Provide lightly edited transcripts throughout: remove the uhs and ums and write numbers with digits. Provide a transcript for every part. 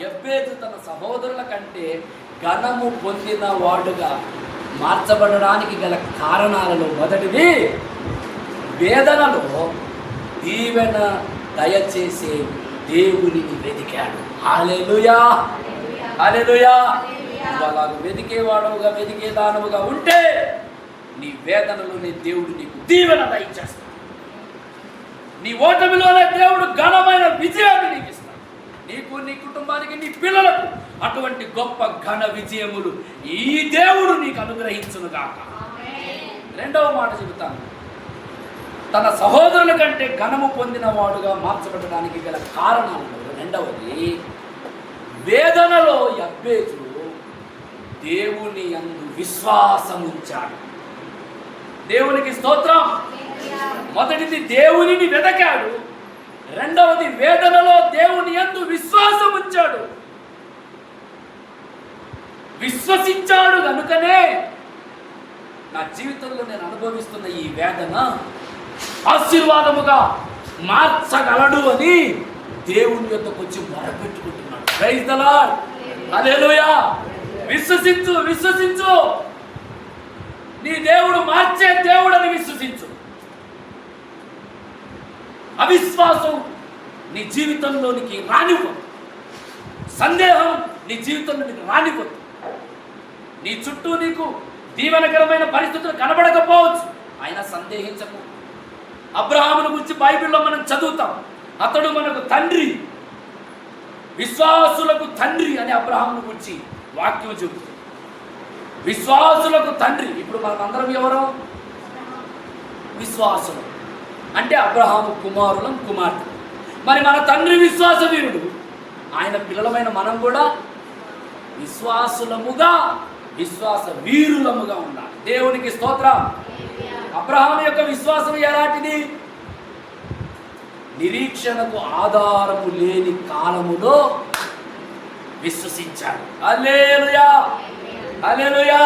యెఫెతు తన సహోదరుల కంటే ఘనము పొందిన వాడుగా మార్చబడడానికి గల కారణాలలో మొదటిది వేదనలో దీవెన దయచేసే దేవునిని వెతికాడు. హల్లెలూయా, హల్లెలూయా. అలాగ వెతికేవాడవుగా వెతికే దానవుగా ఉంటే నీ వేదనలోనే దేవుడు నీకు దీవెన దయచేస్తాడు. నీ ఓటమిలోనే దేవుడు ఘనమైన విజయాన్ని నీకు ఇస్తాడు. నీకు, నీ కుటుంబానికి, నీ పిల్లలకు అటువంటి గొప్ప ఘన విజయములు ఈ దేవుడు నీకు అనుగ్రహించును గాక. రెండవ మాట చెబుతాను, తన సహోదరుల కంటే ఘనము పొందిన వాడుగా మార్చబడడానికి గల కారణాలలో రెండవది, వేదనలో యెఫెతు దేవుని యందు విశ్వాసముంచాడు. దేవునికి స్తోత్రం. మొదటిది దేవునిని వెతకాడు, రెండవది వేదనలో దేవుని యందు విశ్వాసం ఉంచాడు. విశ్వసించాడు కనుకనే నా జీవితంలో నేను అనుభవిస్తున్న ఈ వేదన ఆశీర్వాదముగా మార్చగలడు అని దేవుని యొద్దకు వచ్చి మొరపెట్టుకుంటున్నాడు. ప్రైజ్ ది లార్డ్, హల్లెలూయా. విశ్వసించు, విశ్వసించు. నీ దేవుడు మార్చే దేవుడు అని విశ్వసించు. అవిశ్వాసం నీ జీవితంలోనికి రానివ్వదు. సందేహం నీ జీవితంలోనికి రానివ్వదు. నీ చుట్టూ నీకు దీవెనకరమైన పరిస్థితులు కనబడకపోవచ్చు, అయినా సందేహించకు. అబ్రహామును గురించి బైబిల్లో మనం చదువుతాం. అతడు మనకు తండ్రి, విశ్వాసులకు తండ్రి అని అబ్రహామును గురించి వాక్యం చెబుతుంది. విశ్వాసులకు తండ్రి. ఇప్పుడు మనం అందరం ఎవరు? విశ్వాసులు. అంటే అబ్రహాము కుమారులం, కుమార్తె. మరి మన తండ్రి విశ్వాస వీరుడు, ఆయన పిల్లలమైన మనం కూడా విశ్వాసులముగా, విశ్వాస వీరులముగా ఉండాలి. దేవునికి స్తోత్రం. అబ్రహాము యొక్క విశ్వాసం ఎలాంటిది? నిరీక్షణకు ఆధారము లేని కాలములో విశ్వసించాడు. హల్లెలూయా, హల్లెలూయా.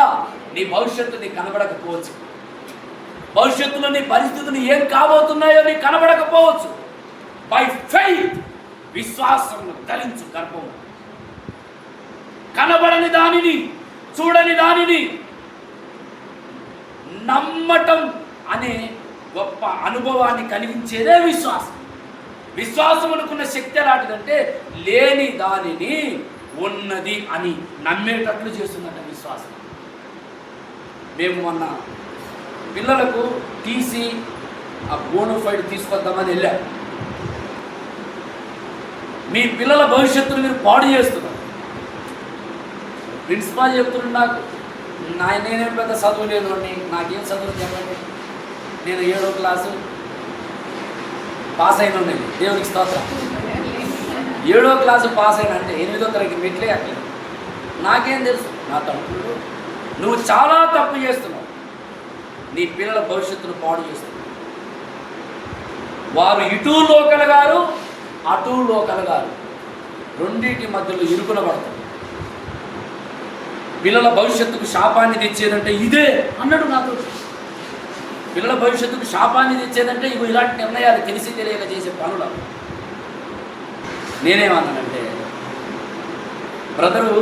నీ భవిష్యత్తు నీకు కనబడకపోవచ్చు, భవిష్యత్తులో నీ పరిస్థితులు ఏం కాబోతున్నాయో నీకు కనబడకపోవచ్చు. బై ఫెయిత్, విశ్వాసంలో ధరించు గర్భం. కనబడని దానిని, చూడని దానిని నమ్మటం అనే గొప్ప అనుభవాన్ని కలిగించేదే విశ్వాసం. విశ్వాసం అనుకున్న శక్తి ఎలాంటిదంటే లేని దానిని ఉన్నది అని నమ్మేటట్లు చేస్తుందట విశ్వాసం. మేము మొన్న పిల్లలకు టీసీ, ఆ బోనోఫైడ్ తీసుకొద్దామని వెళ్ళాం. మీ పిల్లల భవిష్యత్తును మీరు పాడు చేస్తున్నారు. ప్రిన్సిపాల్ చెప్తున్నాడు నాకు, నేనేం పెద్ద చదువు లేదు, నాకేం చదువు చెప్పండి, నేను 7వ క్లాసు పాస్ అయిన ఉన్నాయి. దేవునికి స్తోత్రం. 7వ క్లాసు పాస్ అయిన అంటే 8వ తరగతి మెట్లే అట్లా. నాకేం తెలుసు? నా తప్పులు. నువ్వు చాలా తప్పు చేస్తున్నావు. నీ పిల్లల భవిష్యత్తును పాడు చేస్తున్నావు. వారు ఇటు లోకలుగారు, అటు లోకలుగారు, రెండింటి మధ్యలో ఇరుకున పడతారు. పిల్లల భవిష్యత్తుకు శాపాన్ని తెచ్చేదంటే ఇదే అన్నాడు నాతో. పిల్లల భవిష్యత్తుకు శాపాన్ని తెచ్చేదంటే ఇవి ఇలాంటి నిర్ణయాలు తెలిసి తెలియక చేసే పనులు. నేనేమన్నానంటే, బ్రదరు,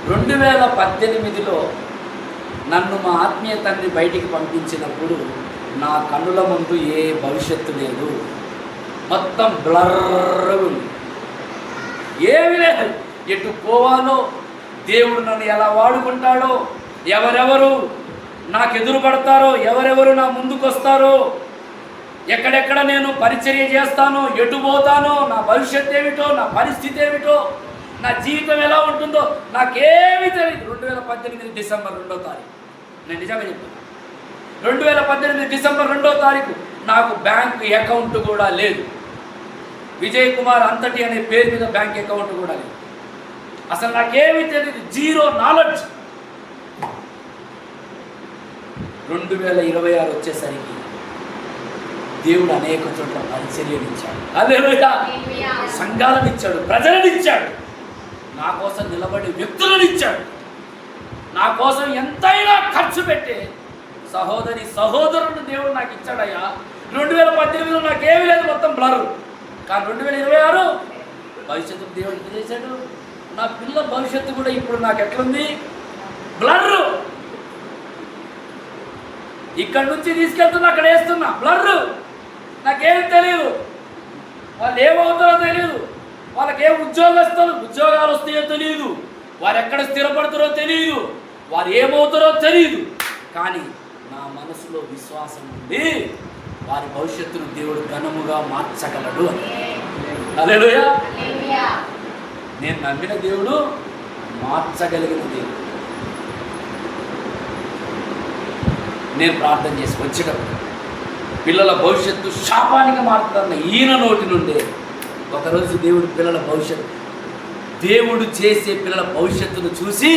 2018లో నన్ను మా ఆత్మీయ తండ్రి బయటికి పంపించినప్పుడు నా కన్నుల ముందు ఏ భవిష్యత్తు లేదు, మొత్తం బ్లర్గా ఉంది, ఏమీ లేదు. ఎటు పోవాలో, దేవుడు నన్ను ఎలా వాడుకుంటాడో, ఎవరెవరు నాకు ఎదురు పడతారో, ఎవరెవరు నా ముందుకు వస్తారో, ఎక్కడెక్కడ నేను పరిచర్య చేస్తానో, ఎటు పోతానో, నా భవిష్యత్తు ఏమిటో, నా పరిస్థితి ఏమిటో, నా జీవితం ఎలా ఉంటుందో నాకేమీ తెలియదు. 2018 డిసెంబర్ 2వ తారీఖు, నేను నిజంగా చెప్తాను, 2018 డిసెంబర్ 2వ తారీఖు నాకు బ్యాంక్ అకౌంట్ కూడా లేదు. విజయ్ కుమార్ అంతటి అనే పేరు మీద బ్యాంక్ అకౌంట్ కూడా లేదు. అసలు నాకేమీ తెలియదు, జీరో నాలెడ్జ్. 2026 వచ్చేసరికి దేవుడు అనేక చోట్ల పరిచర్యలు ఇచ్చాడు. హల్లెలూయా. సంఘాలను ఇచ్చాడు, ప్రజలను ఇచ్చాడు, నా కోసం నిలబడి వ్యక్తులను ఇచ్చాడు, నా కోసం ఎంతైనా ఖర్చు పెట్టే సహోదరి సహోదరుడు దేవుడు నాకు ఇచ్చాడయ్యా. 2018లో నాకేమీ లేదు, మొత్తం బ్లర్. కానీ 2026 భవిష్యత్తు దేవుడు ఎంత చేశాడు. నా పిల్లల భవిష్యత్తు కూడా ఇప్పుడు నాకు ఎట్లుంది, బ్లర్రు. ఇక్కడి నుంచి తీసుకెళ్తున్నా, అక్కడ వేస్తున్నా, బ్లర్రు. నాకేం తెలియదు, వాళ్ళు ఏమవుతారో తెలియదు, వాళ్ళకి ఏం ఉద్యోగాలు వస్తాయో తెలియదు, వారు ఎక్కడ స్థిరపడతారో తెలియదు, వారు ఏమవుతారో తెలియదు. కానీ నా మనసులో విశ్వాసం ఉంది, వారి భవిష్యత్తును దేవుడు ఘనముగా మార్చగలడు అని. హల్లెలూయా. నేను నమ్మిన దేవుడు మార్చగలిగిన దేవుడు. నేను ప్రార్థన చేసి వచ్చేటప్పుడు పిల్లల భవిష్యత్తు శాపానికి మారుతుందన్న ఈయన నోటి నుండే ఒకరోజు దేవుడు పిల్లల భవిష్యత్తు, దేవుడు చేసే పిల్లల భవిష్యత్తును చూసి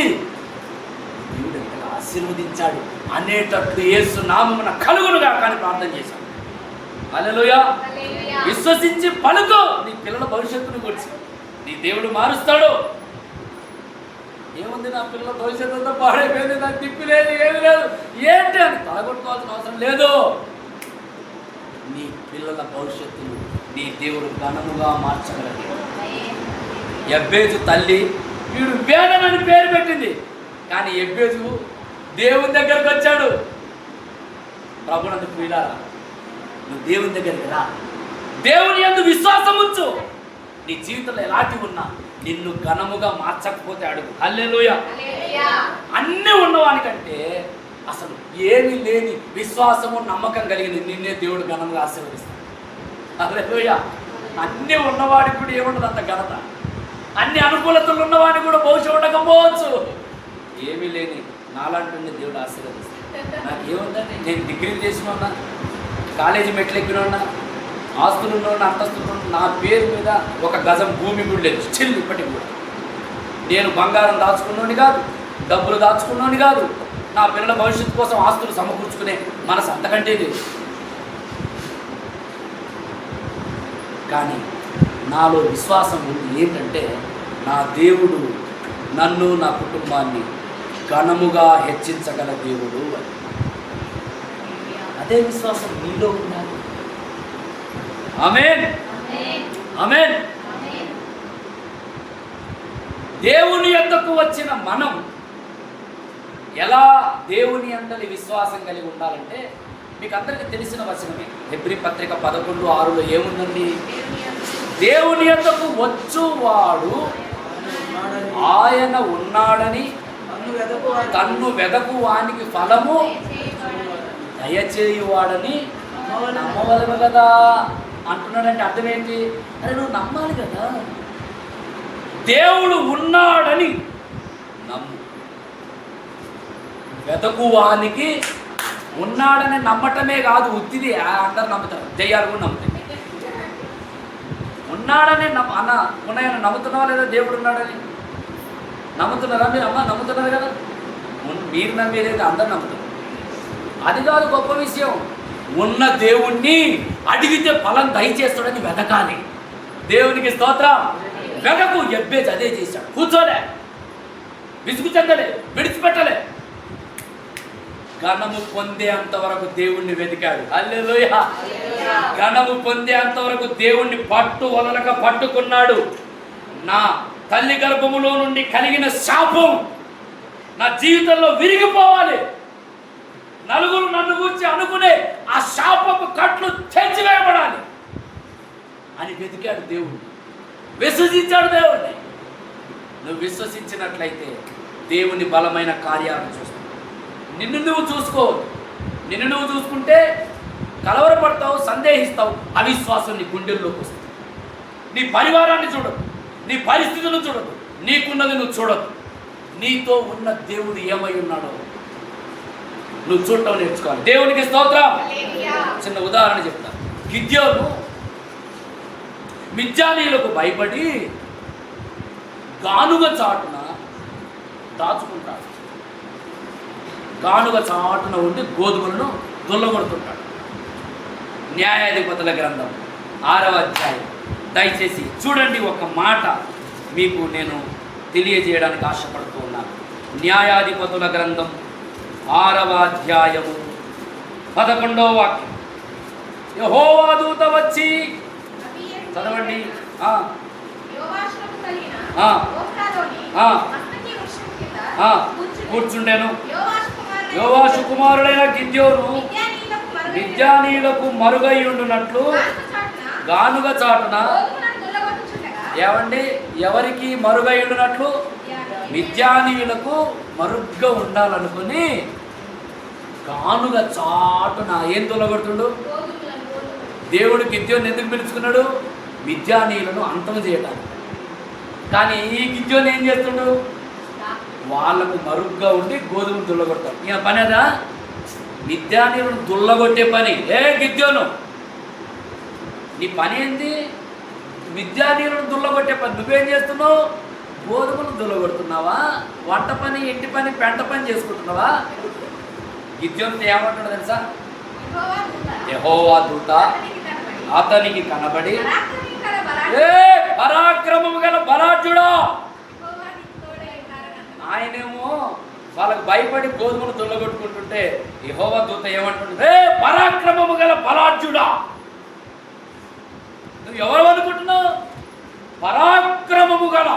దేవుడు ఎంతగా ఆశీర్వదించాడు అనేటట్లు యేసు నామమున కలుగునుగా కానీ ప్రార్థన చేశాడు. హల్లెలూయా. విశ్వసించి పలుకో, నీ పిల్లల భవిష్యత్తును గురించి నీ దేవుడు మారుస్తాడు. ఏముంది, నా పిల్లల భవిష్యత్తు అంతా పాడైపోయింది, నాకు తిప్పి లేదు, ఏమి లేదు, ఏంటి అని తలగొట్టుకోవాల్సిన అవసరం లేదు. నీ పిల్లల భవిష్యత్తును నీ దేవుడు ఘనముగా మార్చగలడు. ఎబ్బేజు తల్లి వీడు వేదనని పేరు పెట్టింది, కానీ ఎబ్బేజు దేవుని దగ్గరకు వచ్చాడు. ప్రభునందుకు వీడారా, నువ్వు దేవుని దగ్గరికి రా, దేవుని యందు విశ్వాసం ఉంచు. నీ జీవితంలో ఎలాంటి ఉన్నా నిన్ను ఘనముగా మార్చకపోతే అడుగు. హల్లెలూయా. అన్నీ ఉన్నవానికంటే అసలు ఏమీ లేని విశ్వాసము నమ్మకం కలిగిన నిన్నే దేవుడు ఘనంగా ఆశీర్వదిస్తాడు. హల్లెలూయా. అన్నీ ఉన్నవాడికి కూడా ఏముండదు అంత ఘనత. అన్ని అనుకూలతలు ఉన్నవాడికి కూడా భవిష్యత్తు ఉండకపోవచ్చు. ఏమీ లేని నాలాంటి దేవుడు ఆశీర్వదిస్తాడు. నాకు ఏముందండి, నేను డిగ్రీలు చేసిన ఉన్నా, కాలేజీ మెట్లు ఎక్కిన ఉన్నా, ఆస్తులున్న అంతస్తులు, నా పేరు మీద ఒక గజం భూమి కూడా లేదు స్టిల్ ఇప్పటికి కూడా. నేను బంగారం దాచుకున్నోని కాదు, డబ్బులు దాచుకున్నోని కాదు, నా పిల్లల భవిష్యత్తు కోసం ఆస్తులు సమకూర్చుకునే మనసు అంతకంటే లేదు. కానీ నాలో విశ్వాసం ఉంది ఏంటంటే, నా దేవుడు నన్ను నా కుటుంబాన్ని ఘనముగా హెచ్చించగల దేవుడు అని. అదే విశ్వాసం నీలో ఉండాలి. ఆమేన్, ఆమేన్. దేవుని యొద్దకు వచ్చిన మనం ఎలా దేవుని యందలి విశ్వాసం కలిగి ఉండాలంటే, మీకు అందరికీ తెలిసిన వచనమే. హెబ్రీ పత్రిక 11:6 ఏముందండి? దేవుని యొద్దకు వచ్చువాడు ఆయన ఉన్నాడని తన్ను వెదకు వానికి ఫలము దయచేయువాడని నమ్మవలెను కదా అంటున్నాడంటే అర్థం ఏంటి? అరే నువ్వు నమ్మాలి కదా, దేవుడు ఉన్నాడని నమ్ము. వెతకువానికి ఉన్నాడని నమ్మటమే కాదు, ఉత్తిది అందరు నమ్ముతారు, దెయ్యాలు కూడా నమ్ముతాయి. ఉన్నాడని అన్న ఉన్నాయని నమ్ముతున్నావా లేదా? దేవుడు ఉన్నాడని నమ్ముతున్నారా మీరు? అమ్మ నమ్ముతున్నారు కదా, మీరు నమ్మేది అందరు నమ్ముతారు. అది కాదు గొప్ప విషయం. ఉన్న దేవుణ్ణి అడిగితే ఫలం దయచేస్తాడని వెతకాలి. దేవునికి స్తోత్రం. వెతకు. ఎబ్బేజ్ అదే చేశాడు. కూర్చోలే, విసుగు చెందలే, విడిచిపెట్టలే, ఘనము పొందే అంతవరకు దేవుణ్ణి వెతికాడు. హల్లెలూయా. ఘనము పొందే అంతవరకు దేవుణ్ణి పట్టు వదలక పట్టుకున్నాడు. నా తల్లి గర్భములో నుండి కలిగిన శాపం నా జీవితంలో విరిగిపోవాలి, నలుగురు నన్ను గురించి అనుకునే ఆ శాపపు కట్లు తెంచివేయబడాలి అని వెతికాడు దేవుడు. విశ్వసించాడు దేవుడిని. నువ్వు విశ్వసించినట్లయితే దేవుని బలమైన కార్యాలను చూస్తావు. నిన్ను నువ్వు చూసుకోవద్దు. నిన్ను నువ్వు చూసుకుంటే కలవరపడతావు, సందేహిస్తావు, అవిశ్వాసం నీ గుండెల్లోకి వస్తుంది. నీ పరివారాన్ని చూడదు, నీ పరిస్థితులను చూడదు, నీకున్నది నువ్వు చూడదు. నీతో ఉన్న దేవుడు ఏమై ఉన్నాడో నువ్వు చూడటం నేర్చుకోవాలి. దేవునికి స్తోత్రం. చిన్న ఉదాహరణ చెప్తాను. గిద్యోను మిద్యానీయులకు భయపడి గానుగ చాటున దాచుకుంటాడు. గానుగ చాటున ఉండి గోధుమలను దొల్లగొడుతుంటాడు. న్యాయాధిపతుల గ్రంథం 6వ అధ్యాయం దయచేసి చూడండి. ఒక మాట మీకు నేను తెలియజేయడానికి ఆశపడుతూ ఉన్నాను. న్యాయాధిపతుల గ్రంథం 6వ అధ్యాయము 11వ వాక్యం. యెహోవా దూత వచ్చి చదవండి. యోవాషు కూర్చుండెను. యోవాషు కుమారుడైన గిద్యోను మిద్యానీయులకు మరుగయ్యుండునట్లు గానుగ చాటున ఏమండి ఎవరికి మరుగయ్యుండునట్లు మిద్యానీయులకు మరుగ్గా ఉండాలనుకుని గానుగ చాటున ఏం తొలగొడుతుండు? దేవుడు గిద్యోను ఎందుకు పిలుచుకున్నాడు? మిద్యానీయులను అంతం చేయడానికి. కానీ ఈ గిద్యోను ఏం చేస్తుండు? వాళ్ళకు మరుగ్గా ఉండి గోధుమలు దుల్లగొడతాడు. ఈయన పని అదా? మిద్యానీయులను దుల్లగొట్టే పని. ఏ గిద్యోను నీ పని ఏంది? మిద్యానీయులను దుల్లగొట్టే పని. నువ్వేం చేస్తున్నావు? గోధుమలు దుల్లగొడుతున్నావా? వంట పని, ఇంటి పని, పెంట పని చేసుకుంటున్నావా? గిద్యోను ఏమంటాడు తెలుసా? యెహోవా దూత అతనికి కనబడి, ఏ పరాక్రమము గల బలాఢ్యుడా. ఆయనేమో వాళ్ళకు భయపడి గోధుమలు దుల్లగొట్టుకుంటుంటే యెహోవా దూత ఏమంటుండే? ఏ పరాక్రమము గల బలాఢ్యుడా. నువ్వు ఎవరు అనుకుంటున్నావు? పరాక్రమము గల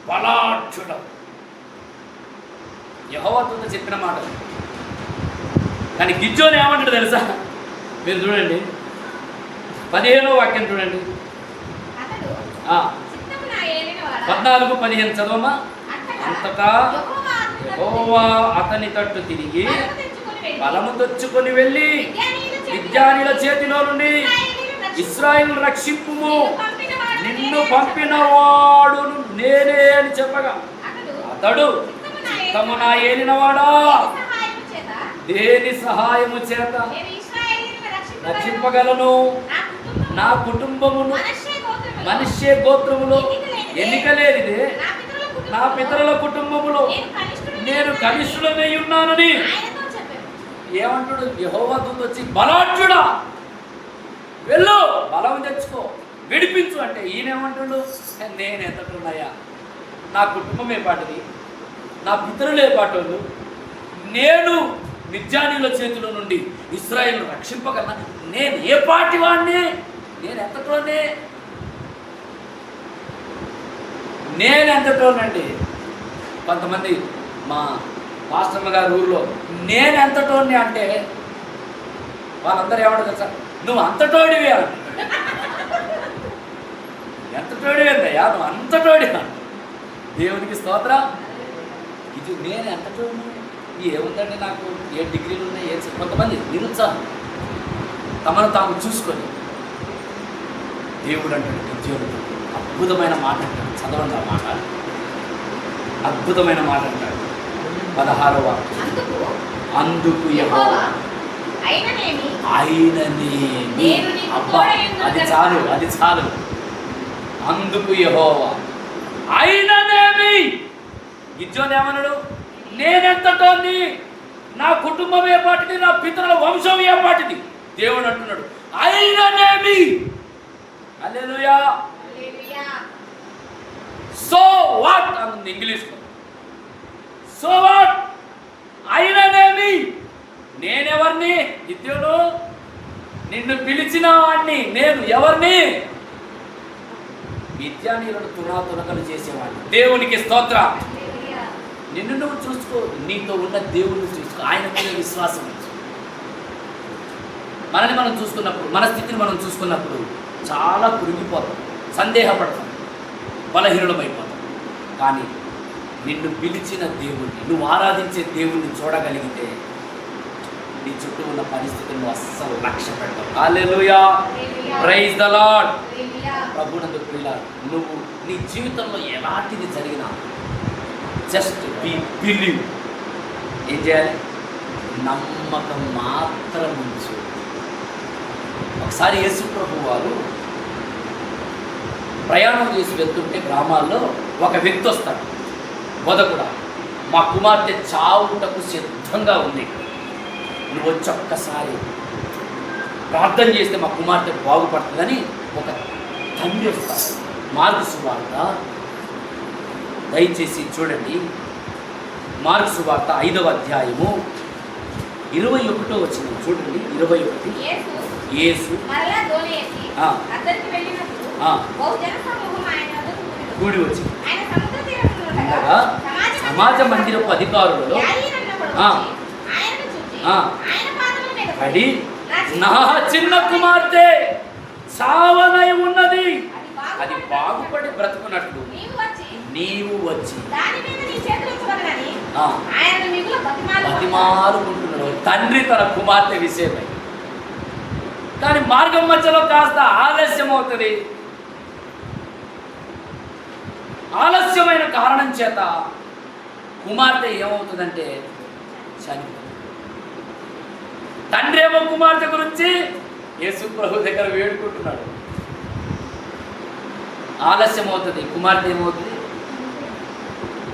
బలాఢ్యుడా. యెహోవా దూత చెప్పిన మాట. కానీ గిద్యోను ఏమంటాడు తెలుసా? మీరు చూడండి 15వ వాక్యం చూడండి. 14-15 చదవమా. అంతటా యెహోవా అతని తట్టు తిరిగి బలము తెచ్చుకొని వెళ్ళి మిద్యానీయుల చేతిలో నుండి ఇశ్రాయేలు రక్షింపుము, నిన్ను పంపిన వాడు నేనే అని చెప్పగా అతడు చిత్తమున ఏలినవాడా, దేని సహాయము చేత రక్షింపగలను? నా కుటుంబమును మనుష్య గోత్రములో ఎన్నిక లేనిదే నా పితరుల కుటుంబములో నేను కనిష్ఠుడనై ఉన్నానని ఏమంటాడు? యెహోవా దూత వచ్చి బలాఢ్యుడా వెళ్ళు, బలం తెచ్చుకో, విడిపించు అంటే ఈయనేమంటాడు? నేను ఎంతటున్నాయా, నా కుటుంబమే పాటిది, నా పితరులే పాటోళ్ళు, నేను మిద్యానీయుల చేతిలో నుండి ఇశ్రాయేలు రక్షింపగలనా? నేను ఏ పాటి వాడిని? నేను ఎంతటోనే, నేను ఎంతటోనండి. కొంతమంది మా పాస్టర్ల గారి ఊళ్ళో నేను ఎంతటోని అంటే వాళ్ళందరూ ఏమంటారు తెలుసా? నువ్వు అంతటోడివి అని. ఎంతటోడివి అంతయ్యా, నువ్వు అంతటోడి. దేవునికి స్తోత్రం. ఇది నేను ఎంతటోడి ఏముందండి, నాకు ఏ డిగ్రీలు ఉన్నాయి, కొంతమంది నిరుత్సాహం తమను తాము చూసుకొని. దేవుడు అంటే ఉద్యోగుడు అద్భుతమైన మాట అంటాడు. చదవండి ఆ మాట, అద్భుతమైన మాట అంటాడు. 16వ వాక్యం. అందుకు యెహోవా ఆయననేమి. అబ్బా అది చాలు, అది చాలు. అందుకు యెహోవా ఆయననేమి. గిద్యోను ఏమన్నాడు? నేనెంతటోని, నా కుటుంబం ఏ పాటిది, నా పితరుల వంశం ఏ పాటిది. దేవుడు అంటున్నాడు ఆయననేమి. హల్లెలూయా. సో వాట్ అన్నది ఇంగ్లీష్లో. సో వాట్, ఆయననేమి. నేనెవరిని? గిద్యోను నిన్ను పిలిచిన వాడిని. నేను ఎవరిని? మిద్యానీయులను తునాతునకలు చేసేవాడిని. దేవునికి స్తోత్రం. నిన్ను నువ్వు చూసుకో, నీతో ఉన్న దేవుణ్ణి చూసుకో, ఆయన మీద విశ్వాసం ఉంచు. మనని మనం చూసుకున్నప్పుడు, మన స్థితిని మనం చూసుకున్నప్పుడు చాలా కురిగిపోతాం, సందేహపడతాం, బలహీనులమైపోతాం. కానీ నిన్ను పిలిచిన దేవుణ్ణి, నువ్వు ఆరాధించే దేవుణ్ణి చూడగలిగితే నీ చుట్టూ ఉన్న పరిస్థితులను అస్సలు లక్ష్య పెడతావు. హల్లెలూయా, ప్రైజ్ ద లార్డ్. ప్రభునందు ప్రియులారా, నువ్వు నీ జీవితంలో ఎలాంటిది జరిగినా జస్ట్ బిలీవ్. ఏం చేయాలి? నమ్మకం మాత్రం ఉంచు. ఒకసారి యేసు ప్రభు వారు ప్రయాణం చేసి వెళ్తుంటే గ్రామాల్లో ఒక వ్యక్తి వస్తాడు. బోధకుడా, మా కుమార్తె చావుటకు సిద్ధంగా ఉంది, నువ్వు వచ్చి ఒక్కసారి ప్రార్థన చేస్తే మా కుమార్తె బాగుపడుతుందని ఒక తండ్రి వస్తాడు. మార్కు సువార్త దయచేసి చూడండి. మార్కు సువార్త 5వ అధ్యాయము 21వ వచనం చూడండి. 21. యేసు కూడి వచ్చి ఉండగా సమాజ మందిరపు అధికారులలో పడి నా చిన్న కుమార్తె సావనై ఉన్నది, అది బాగుపడి బ్రతుకున్నట్లు నీవు వచ్చి బతిమాలుకుంటున్నాడు తండ్రి తన కుమార్తె విషయమై. కానీ మార్గం మధ్యలో కాస్త ఆలస్యం అవుతుంది. ఆలస్యమైన కారణం చేత కుమార్తె ఏమవుతుందంటే చనిపోతుంది. తండ్రి ఏమో కుమార్తె గురించి యేసు ప్రభు దగ్గర వేడుకుంటున్నాడు. ఆలస్యం అవుతుంది, కుమార్తె ఏమవుతుంది?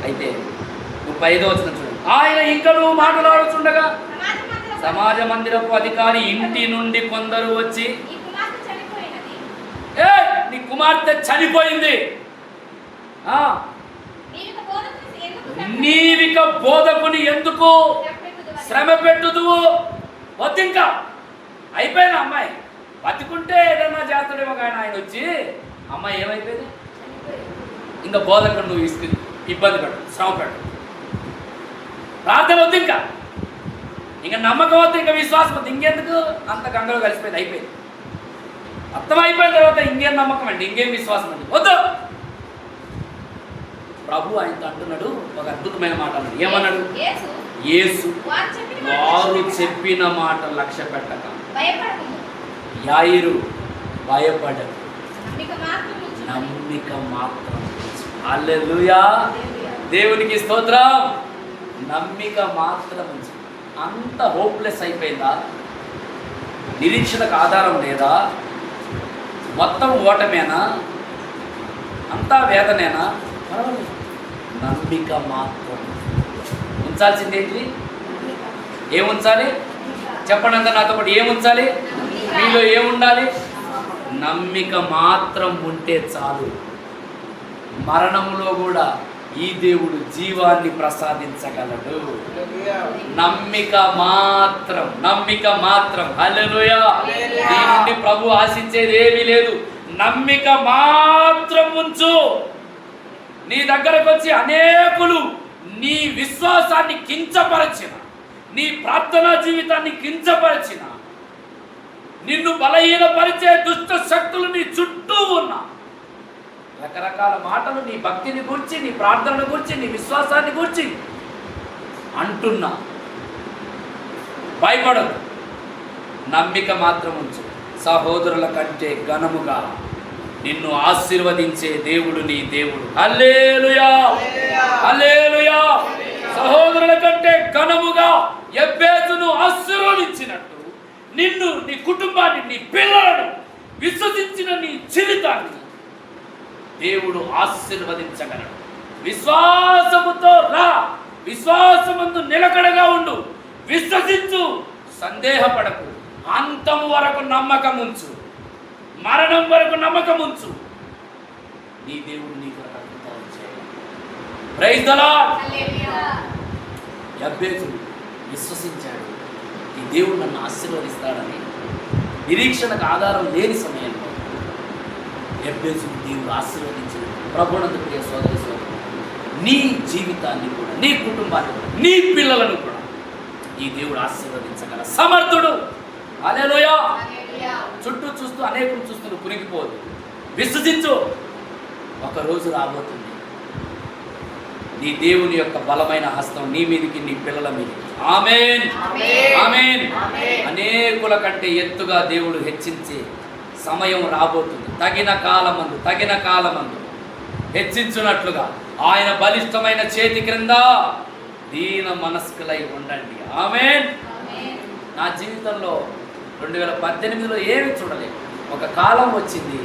అయితే 35వ వచనం చూడండి. ఆయన ఇంకా నువ్వు మాట్లాడుతుండగా సమాజ మందిరపు అధికారి ఇంటి నుండి కొందరు వచ్చి, ఏ నీ కుమార్తె చనిపోయింది, నీవిక బోధకుని ఎందుకు శ్రమ పెట్టుదువు? వద్దు, ఇంకా అయిపోయింది. అమ్మాయి బతికుంటే ఏదన్నా చేస్తాడేమో, కానీ ఆయన వచ్చి అమ్మాయి ఏమైపోయింది, ఇంకా బోధకుడు నువ్వు ఇస్తుంది ఇబ్బంది పడు, శ్రమ పడు, ప్రార్థన వద్దు, ఇంకా నమ్మకం వద్దు, ఇంకా విశ్వాసం వద్దు, ఇంకెందుకు అంత గంగలో కలిసిపోయింది, అయిపోయింది. అర్థమైపోయిన తర్వాత ఇంకేం నమ్మకం అండి, ఇంకేం విశ్వాసం అండి, వద్దు. ప్రభు ఆయనతో అంటున్నాడు ఒక అద్భుతమైన మాట అన్నాడు. ఏమన్నాడు? యేసు వారు చెప్పిన మాట లక్ష్య పెట్టక యాయిరు భయపడదు, నమ్మిక మాత్రం. హల్లెలూయా, దేవునికి స్తోత్రం. నమ్మిక మాత్రం. అంత హోప్లెస్ అయిపోయిందా? నిరీక్షణకు ఆధారం లేదా? మొత్తం ఓటమేనా? అంతా వేదనేనా? పర్వాలేదు, నమ్మిక మాత్రం ఉంచాల్సింది ఏంటి? ఏముంచాలి చెప్పండి అంతా నాతో పాటు. ఏముంచాలి? మీలో ఏముండాలి? నమ్మిక మాత్రం ఉంటే చాలు. మరణంలో కూడా ఈ దేవుడు జీవాన్ని ప్రసాదించగలడు. నమ్మిక మాత్రం, నమ్మిక మాత్రం. హల్లెలూయా. నీ నుండి ప్రభు ఆశించేది ఏమీ లేదు, నమ్మిక మాత్రం ఉంచు. నీ దగ్గరకు వచ్చి అనేకులు నీ విశ్వాసాన్ని కించపరచిన, నీ ప్రార్థనా జీవితాన్ని కించపరచిన, నిన్ను బలహీనపరిచే దుష్ట శక్తులు నీ చుట్టూ ఉన్నా, రకరకాల మాటలు నీ భక్తిని గురించి, నీ ప్రార్థనను గురించి, నీ విశ్వాసాన్ని గురించి అంటున్నా, భయపడదు, నమ్మిక మాత్రం ఉంచు. సహోదరుల కంటే ఘనముగా నిన్ను ఆశీర్వదించే దేవుడు నీ దేవుడు. హల్లెలూయా, హల్లెలూయా. సహోదరుల కంటే ఘనముగా యెబేసును ఆశీర్వదించినట్టు నిన్ను, నీ కుటుంబాన్ని, నీ పిల్లలను, విశ్వసించిన నీ జీవితాన్ని దేవుడు ఆశీర్వదించగలడు. విశ్వాసముతో రా, విశ్వాసమందు నిలకడగా ఉండు, విశ్వసించు, సందేహపడకు, అంతం వరకు నమ్మకం ఉంచు, మరణం వరకు నమ్మకం ఉంచు. నీ దేవుడు నీకు అద్భుతాలు చేయాలి. Praise the lord. యెబేసు విశ్వసించాడు, ఈ దేవుడు నన్ను ఆశీర్వదిస్తాడని. నిరీక్షణకు ఆధారం లేని సమయంలో యెబేసును దేవుడు ఆశీర్వదించాడు. ప్రభువునందు ప్రియ సోదరి సోదరులు, నీ జీవితాన్ని కూడా, నీ కుటుంబాన్ని కూడా, నీ పిల్లలను కూడా ఈ దేవుడు ఆశీర్వదించగల సమర్థుడు. హల్లెలూయా. చుట్టూ చూస్తూ అనేకులు చూస్తూ కురిగిపోదు, విశ్వసించు. ఒక రోజు రాబోతుంది, నీ దేవుని యొక్క బలమైన హస్తం నీ మీదికి, నీ పిల్లల మీదకి. ఆమేన్, ఆమేన్. అనేకుల కంటే ఎత్తుగా దేవుడు హెచ్చించే సమయం రాబోతుంది. తగిన కాలమందు హెచ్చించున్నట్లుగా ఆయన బలిష్టమైన చేతి క్రింద దీన మనస్కులై ఉండండి. ఆమేన్. నా జీవితంలో 2018లో ఏమి చూడలేదు. ఒక కాలం వచ్చింది,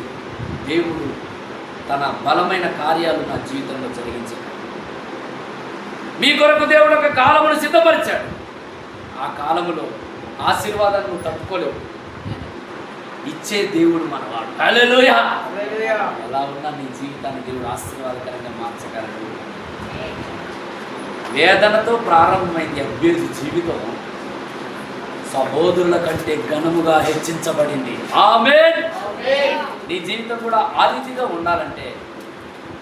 దేవుడు తన బలమైన కార్యాలు నా జీవితంలో జరిగించాడు. మీ కొరకు దేవుడు ఒక కాలమును సిద్ధపరిచాడు. ఆ కాలములో ఆశీర్వాదాన్ని నువ్వు తట్టుకోలేవు. ఇచ్చే దేవుడు మనవాడు. హల్లెలూయా. ఎలా ఉన్నా నీ జీవితాన్ని దేవుడు ఆశీర్వాదకరంగా మార్చగలడు. వేదనతో ప్రారంభమైంది యెబేసు జీవితం, సహోదరుల కంటే ఘనముగా హెచ్చించబడింది. ఆమేన్. నీ జీవితం కూడా ఆ రీతిగా ఉండాలంటే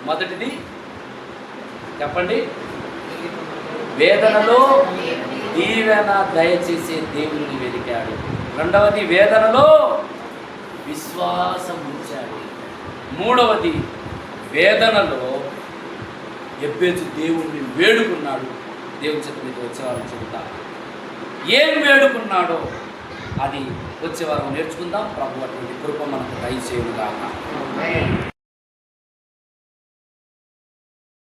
మొదటిది చెప్పండి. వేదనలో దీవెన దయచేసే దేవుని వెతికాడు. రెండవది వేదనలో విశ్వాసం ఉంచాడు. మూడవది వేదనలో ఎబ్బేజు దేవుణ్ణి వేడుకున్నాడు. దేవుని చేత మీకు వచ్చేవారం చెబుతా ఏం వేడుకున్నాడో అది వచ్చేవారం నేర్చుకుందాం. ప్రభు అటువంటి కృప మనకు దయచేయుగాక.